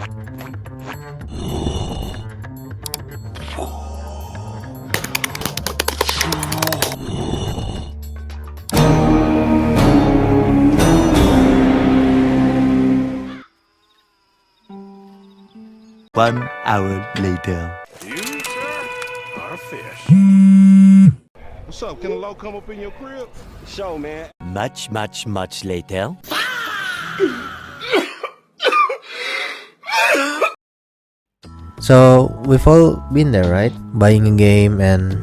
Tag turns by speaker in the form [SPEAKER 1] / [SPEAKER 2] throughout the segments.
[SPEAKER 1] 1 hour later.
[SPEAKER 2] You, sir, are a fish. What's up? Can a low come up in your crib?
[SPEAKER 3] Show, man.
[SPEAKER 1] Much later.
[SPEAKER 4] So we've all been there, right? Buying a game and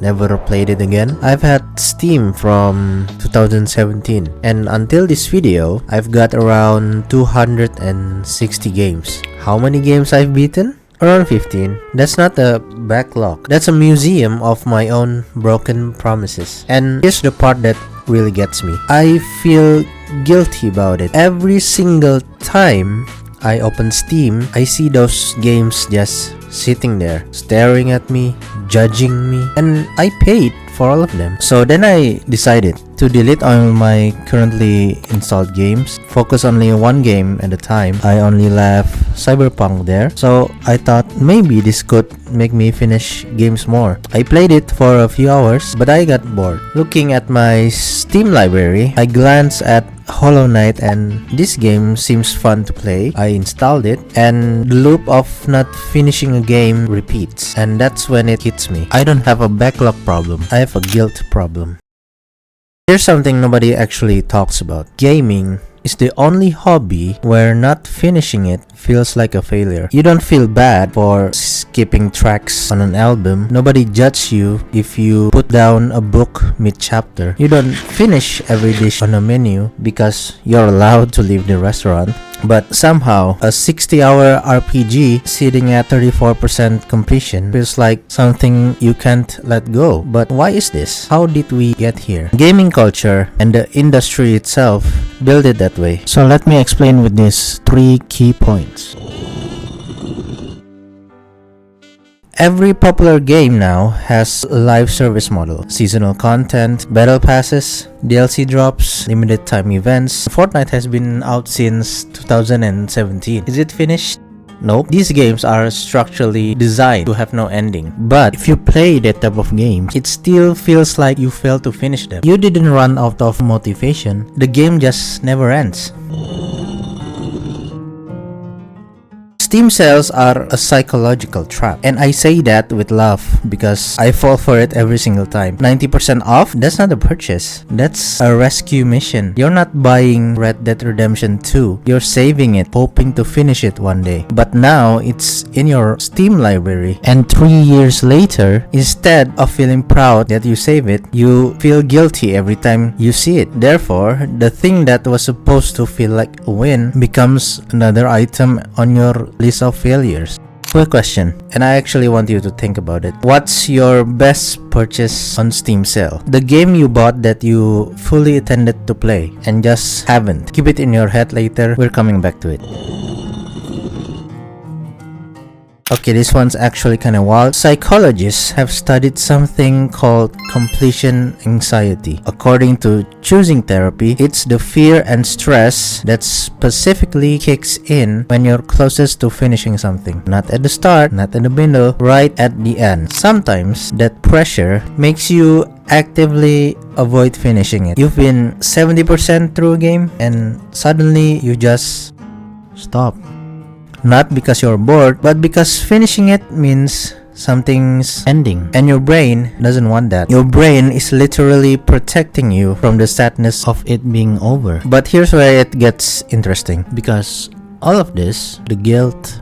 [SPEAKER 4] never played it again. I've had Steam from 2017, and until this video, I've got around 260 games. How many games I've beaten? Around 15. That's not a backlog. That's a museum of my own broken promises. And here's the part that really gets me. I feel guilty about it. Every single time I open Steam, I see those games just sitting there, staring at me, judging me, and I paid for all of them. So then I decided to delete all my currently installed games, focus only on one game at a time. I only left Cyberpunk there, so I thought maybe this could make me finish games more. I played it for a few hours, but I got bored. Looking at my Steam library, I glanced at Hollow Knight, and this game seems fun to play. I installed it, and the loop of not finishing a game repeats, and that's when it hits me. I don't have a backlog problem, I have a guilt problem. Here's something nobody actually talks about. Gaming is the only hobby where not finishing it feels like a failure. You don't feel bad for skipping tracks on an album. Nobody judges you if you put down a book mid-chapter. You don't finish every dish on a menu because you're allowed to leave the restaurant. But somehow, a 60-hour RPG sitting at 34% completion feels like something you can't let go. But why is this? How did we get here? Gaming culture and the industry itself build it that way. So let me explain with these 3 key points. Every popular game now has a live service model. Seasonal content, battle passes, DLC drops, limited time events. Fortnite has been out since 2017. Is it finished? Nope. These games are structurally designed to have no ending. But if you play that type of game, it still feels like you failed to finish them. You didn't run out of motivation. The game just never ends. Steam sales are a psychological trap, and I say that with love because I fall for it every single time. 90% off? That's not a purchase. That's a rescue mission. You're not buying Red Dead Redemption 2. You're saving it, hoping to finish it one day. But now it's in your Steam library, and 3 years later, instead of feeling proud that you save it, you feel guilty every time you see it. Therefore, the thing that was supposed to feel like a win becomes another item on your list of failures. Quick question, and I actually want you to think about it. What's your best purchase on Steam sale? The game you bought that you fully intended to play and just haven't. Keep it in your head later, we're coming back to it. Okay, this one's actually kind of wild. Psychologists have studied something called completion anxiety. According to Choosing Therapy, it's the fear and stress that specifically kicks in when you're closest to finishing something. Not at the start, not in the middle, right at the end. Sometimes that pressure makes you actively avoid finishing it. You've been 70% through a game and suddenly you just stop. Not because you're bored, but because finishing it means something's ending. And your brain doesn't want that. Your brain is literally protecting you from the sadness of it being over. But here's where it gets interesting. Because all of this, the guilt,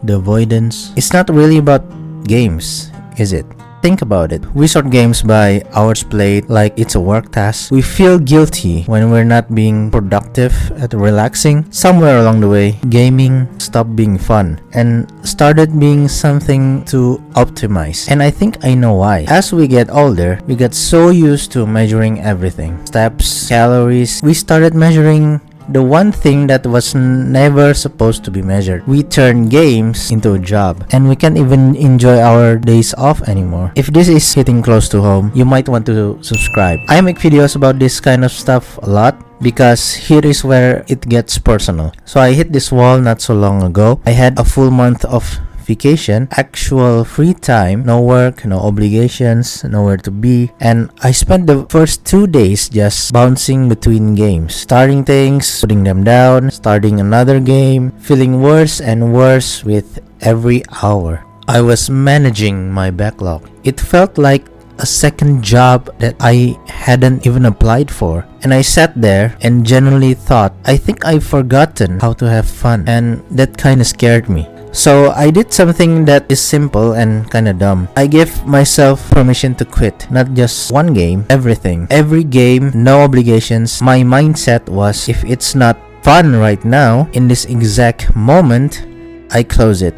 [SPEAKER 4] the avoidance, it's not really about games, is it? Think about it. We sort games by hours played like it's a work task. We feel guilty when we're not being productive at relaxing. Somewhere along the way, gaming stopped being fun and started being something to optimize. And I think I know why. As we get older, we get so used to measuring everything. Steps, calories. We started measuring the one thing that was never supposed to be measured. We turn games into a job, and we can't even enjoy our days off anymore. If this is hitting close to home, you might want to subscribe. I make videos about this kind of stuff a lot, because here is where it gets personal. So I hit this wall not so long ago. I had a full month of vacation, actual free time, no work, no obligations, nowhere to be, and I spent the first 2 days just bouncing between games, starting things, putting them down, starting another game, feeling worse and worse with every hour. I was managing my backlog. It felt like a second job that I hadn't even applied for. And I sat there and genuinely thought, I think I've forgotten how to have fun, and that kinda scared me. So I did something that is simple and kinda dumb. I gave myself permission to quit. Not just one game, everything. Every game, no obligations. My mindset was, if it's not fun right now, in this exact moment, I close it.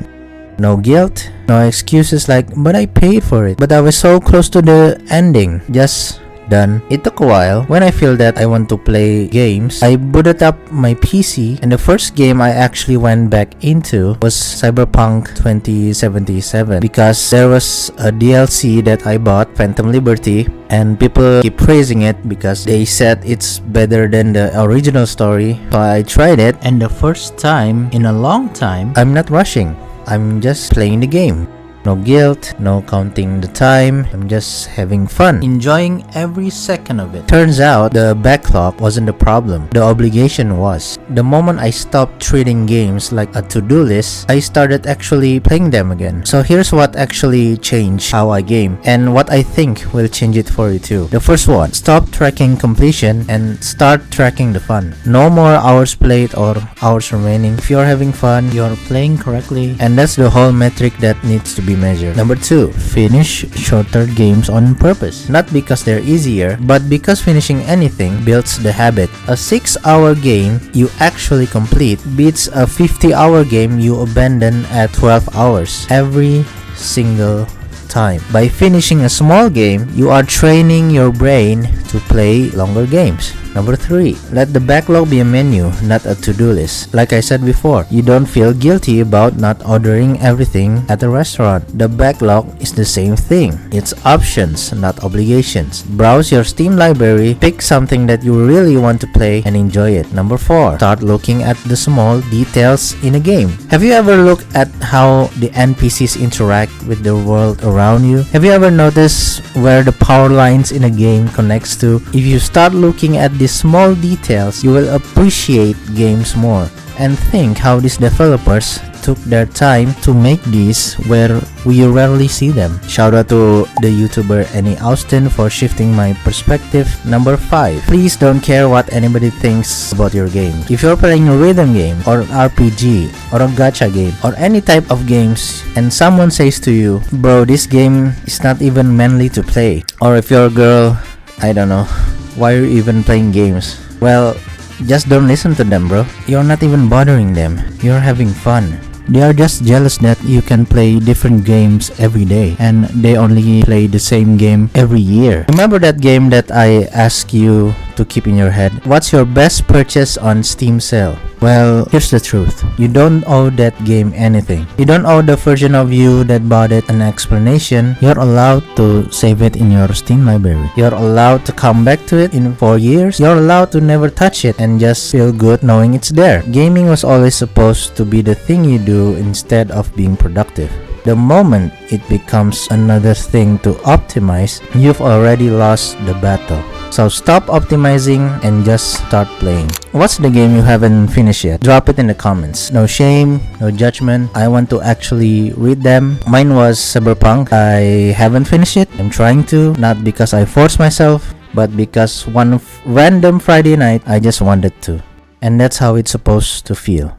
[SPEAKER 4] No guilt, no excuses like, but I paid for it. But I was so close to the ending. Just done. It took a while. When I feel that I want to play games, I booted up my PC, and the first game I actually went back into was Cyberpunk 2077, because there was a DLC that I bought, Phantom Liberty, and people keep praising it because they said it's better than the original story. So I tried it, and the first time in a long time, I'm not rushing. I'm just playing the game. No guilt, no counting the time. I'm just having fun, enjoying every second of it. Turns out the backlog wasn't the problem. The obligation was. The moment I stopped treating games like a to-do list, I started actually playing them again. So here's what actually changed how I game, and what I think will change it for you too. The first one, stop tracking completion and start tracking the fun. No more hours played or hours remaining. If you're having fun, you're playing correctly, and that's the whole metric that needs to be measured. Number 2, finish shorter games on purpose. Not because they're easier, but because finishing anything builds the habit. A 6-hour game you actually complete beats a 50-hour game you abandon at 12 hours every single time. By finishing a small game, you are training your brain to play longer games. Number 3, let the backlog be a menu, not a to-do list. Like I said before, you don't feel guilty about not ordering everything at a restaurant. The backlog is the same thing. It's options, not obligations. Browse your Steam library, pick something that you really want to play, and enjoy it. Number 4, start looking at the small details in a game. Have you ever looked at how the NPCs interact with the world around you? Have you ever noticed where the power lines in a game connects to? If you start looking at these small details, you will appreciate games more and think how these developers took their time to make these where we rarely see them. Shout out to the YouTuber Annie Austin for shifting my perspective. Number 5, please don't care what anybody thinks about your game. If you're playing a rhythm game or an RPG or a gacha game or any type of games and someone says to you, bro, this game is not even manly to play, or if you're a girl, I don't know, why are you even playing games? Well, just don't listen to them, bro. You're not even bothering them. You're having fun. They are just jealous that you can play different games every day and they only play the same game every year. Remember that game that I asked you to keep in your head? What's your best purchase on Steam sale? Well, here's the truth. You don't owe that game anything. You don't owe the version of you that bought it an explanation. You're allowed to save it in your Steam library. You're allowed to come back to it in 4 years. You're allowed to never touch it and just feel good knowing it's there. Gaming was always supposed to be the thing you do instead of being productive. The moment it becomes another thing to optimize, you've already lost the battle. So stop optimizing and just start playing. What's the game you haven't finished yet? Drop it in the comments. No shame, no judgment. I want to actually read them. Mine was Cyberpunk. I haven't finished it. I'm trying to, not because I forced myself, but because one random Friday night I just wanted to. And that's how it's supposed to feel.